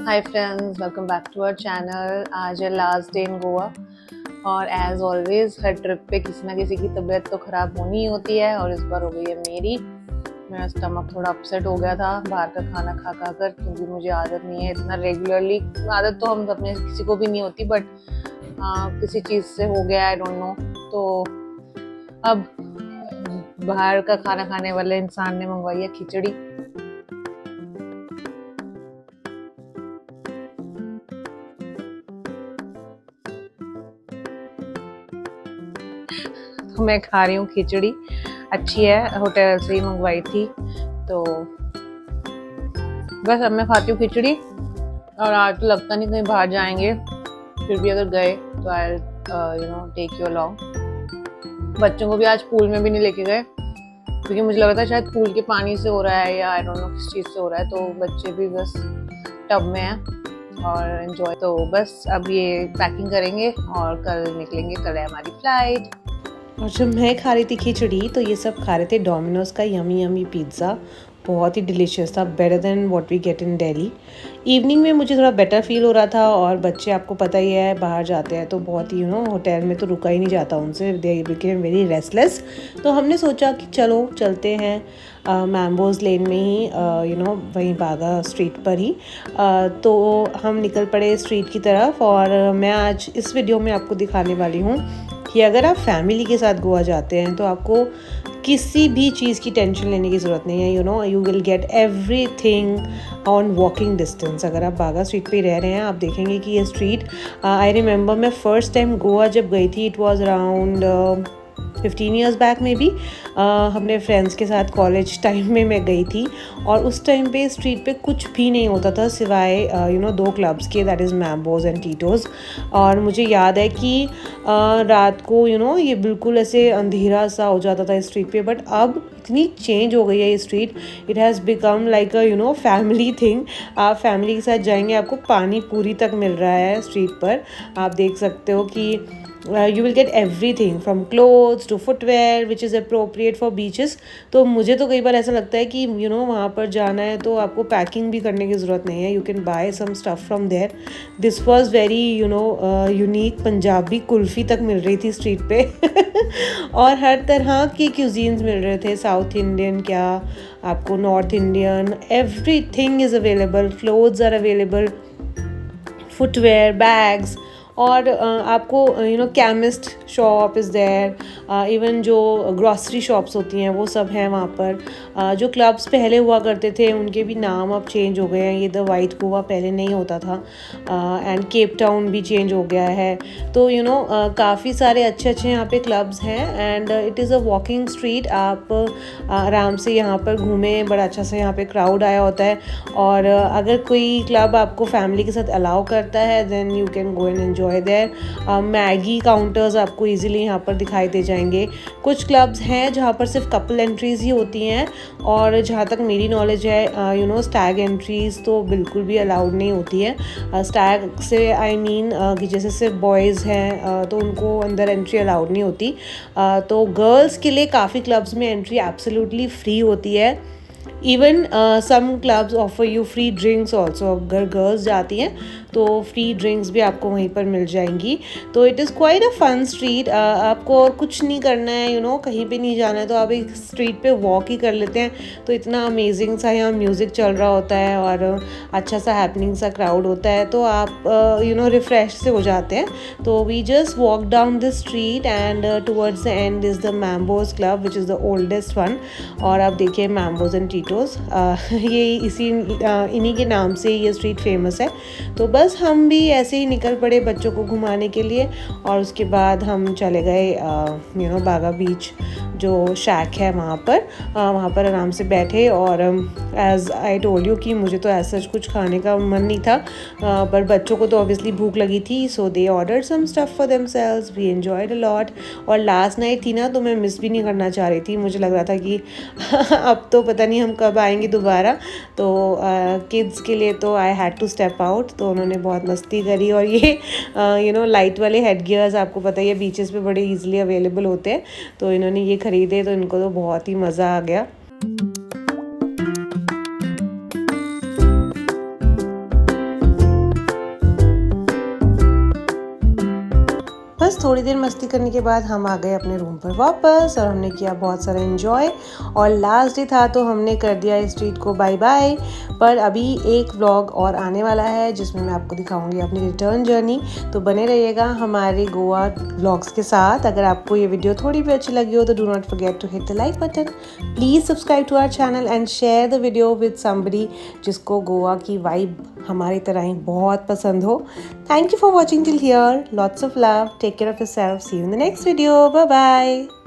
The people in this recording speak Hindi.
Hi friends, welcome back to our channel. आज है लास्ट डे इन गोवा और एज ऑलवेज हर ट्रिप पे किसी ना किसी की तबीयत तो ख़राब होनी ही होती है और इस बार हो गई है मेरा स्टमक थोड़ा अपसेट हो गया था बाहर का खाना खा खा कर, क्योंकि मुझे आदत नहीं है इतना रेगुलरली। आदत तो हम अपने किसी को भी नहीं होती, बट किसी चीज़ से हो गया, आई डोंट नो। तो अब बाहर का खाना खाने वाले इंसान ने मंगवाई है खिचड़ी। तो मैं खा रही हूँ खिचड़ी, अच्छी है, होटल से ही मंगवाई थी। तो बस अब मैं खाती हूँ खिचड़ी। और आज तो लगता नहीं कहीं बाहर जाएंगे, फिर भी अगर गए तो आई टेक यू अलोंग। बच्चों को भी आज पूल में भी नहीं लेके गए, क्योंकि मुझे लगा था शायद पूल के पानी से हो रहा है या आई डोंट नो किस चीज़ से हो रहा है। तो बच्चे भी बस टब में हैं और एंजॉय। तो बस अब ये पैकिंग करेंगे और कल निकलेंगे, कल है हमारी फ्लाइट। और जब मैं खा रही थी खिचड़ी तो ये सब खा रहे थे डोमिनोज़ का यमी यमी पिज़्ज़ा। बहुत ही डिलीशियस था, better than what we get in Delhi. Evening में मुझे थोड़ा बेटर फील हो रहा था, और बच्चे आपको पता ही है बाहर जाते हैं तो बहुत ही होटल में तो रुका ही नहीं जाता उनसे, दे बिकेम वेरी रेस्टलेस। तो हमने सोचा कि चलो चलते हैं मैम्बोज़ लेन में ही, वहीं बागा स्ट्रीट पर ही। तो हम निकल पड़े स्ट्रीट की तरफ। और मैं आज इस वीडियो में आपको दिखाने वाली हूँ कि अगर आप फैमिली के साथ गोवा जाते हैं तो आपको किसी भी चीज़ की टेंशन लेने की ज़रूरत नहीं है। You will get everything on walking distance. अगर आप बागा स्ट्रीट पे रह रहे हैं, आप देखेंगे कि ये स्ट्रीट, आई रिमेंबर मैं फ़र्स्ट टाइम गोवा जब गई थी, it was around 15 years back में भी। अपने फ्रेंड्स के साथ कॉलेज टाइम में मैं गई थी, और उस टाइम पे स्ट्रीट पे कुछ भी नहीं होता था सिवाय दो क्लब्स के, दैट इज़ मैम्बोज़ एंड टीटोज़। और मुझे याद है कि रात को ये बिल्कुल ऐसे अंधेरा सा हो जाता था इस स्ट्रीट पे। बट अब इतनी चेंज हो गई है ये street, it has become like a family thing. आप फैमिली के साथ जाएंगे, आपको पानी पूरी तक मिल रहा है स्ट्रीट पर। आप देख सकते हो कि you will get everything from clothes to footwear which is appropriate for beaches। तो मुझे तो कई बार ऐसा लगता है कि वहाँ पर जाना है तो आपको पैकिंग भी करने की ज़रूरत नहीं है, you can buy some stuff from there. This was very unique. Punjabi kulfi तक मिल रही थी स्ट्रीट पे और हर तरह के क्यूजीन्स मिल रहे थे, साउथ इंडियन क्या आपको north Indian, everything is available. Clothes are available, footwear, bags, और आपको chemist shop is there. Even जो ग्रॉसरी शॉप्स होती हैं वो सब हैं वहाँ पर। जो क्लब्स पहले हुआ करते थे उनके भी नाम अब चेंज हो गए हैं। ये द वाइट गोवा पहले नहीं होता था, एंड केप टाउन भी चेंज हो गया है। तो काफ़ी सारे अच्छे अच्छे यहाँ पे क्लब्स हैं, and it is a walking street. आप आराम से यहाँ पर घूमें, बड़ा अच्छा सा यहाँ पे क्राउड आया होता है। और अगर कोई क्लब आपको फैमिली के साथ अलाउ करता है then you can go and enjoy there. Maggi counters आपको इजीली यहाँ पर दिखाई दे जाएंगे। कुछ क्लब्स हैं जहाँ पर सिर्फ कपल एंट्रीज ही होती हैं, और जहाँ तक मेरी नॉलेज है स्टैग एंट्रीज तो बिल्कुल भी अलाउड नहीं होती है। स्टैग से आई मीन कि जैसे सिर्फ बॉयज़ हैं तो उनको अंदर एंट्री अलाउड नहीं होती। तो गर्ल्स के लिए काफ़ी क्लब्स में एंट्री एब्सोल्युटली फ्री होती है। Even some clubs offer you free drinks also. अगर गर्ल्स जाती हैं तो फ्री ड्रिंक्स भी आपको वहीं पर मिल जाएंगी। तो it is quite a fun street. आपको और कुछ नहीं करना है, कहीं पे नहीं जाना है, तो आप एक स्ट्रीट पे वॉक ही कर लेते हैं। तो इतना अमेजिंग सा यहाँ म्यूज़िक चल रहा होता है और अच्छा सा हैपनिंग सा क्राउड होता है, तो आप रिफ़्रेश से हो जाते हैं। तो we just walk down this street, and towards the end is the Mambo's club which is the oldest one. और आप देखिए मैम्बोज़ एंड टीटोज़, ये इन्हीं के नाम से ये स्ट्रीट फेमस है। तो बस हम भी ऐसे ही निकल पड़े बच्चों को घुमाने के लिए, और उसके बाद हम चले गए बागा बीच जो शैक है वहाँ पर आराम से बैठे। और एज़ आई टोल्ड यू कि मुझे तो ऐसा कुछ खाने का मन नहीं था, पर बच्चों को तो ऑब्वियसली भूख लगी थी, so they order some stuff for themselves. We enjoyed a lot. और लास्ट नाइट थी ना, तो मैं मिस भी नहीं करना चाह रही थी। मुझे लग रहा था कि अब तो पता नहीं हम कब आएंगे दोबारा। तो किड्स के लिए तो I had to step out, तो उन्होंने बहुत मस्ती करी। और ये लाइट वाले हेड गियर्स आपको पता ही है बीचेस पे बड़े इजीली अवेलेबल होते हैं, तो इन्होंने ये ख़रीदे, तो इनको तो बहुत ही मज़ा आ गया। देर मस्ती करने के बाद हम आ गए अपने रूम पर वापस और हमने किया बहुत सारा एंजॉय और लास्ट डे था तो हमने कर दिया इस ट्रीट को बाय बाय। पर अभी एक व्लॉग और आने वाला है जिसमें मैं आपको दिखाऊंगी अपनी रिटर्न जर्नी, तो बने रहिएगा हमारे गोवा व्लॉग्स के साथ। अगर आपको ये वीडियो थोड़ी भी अच्छी लगी हो तो do not forget to hit the like button, please subscribe to our channel and share the video with somebody जिसको गोवा की वाइब हमारी तरह ही बहुत पसंद हो। Thank you for watching till here. Lots of love. Take care of yourself. See you in the next video. Bye bye.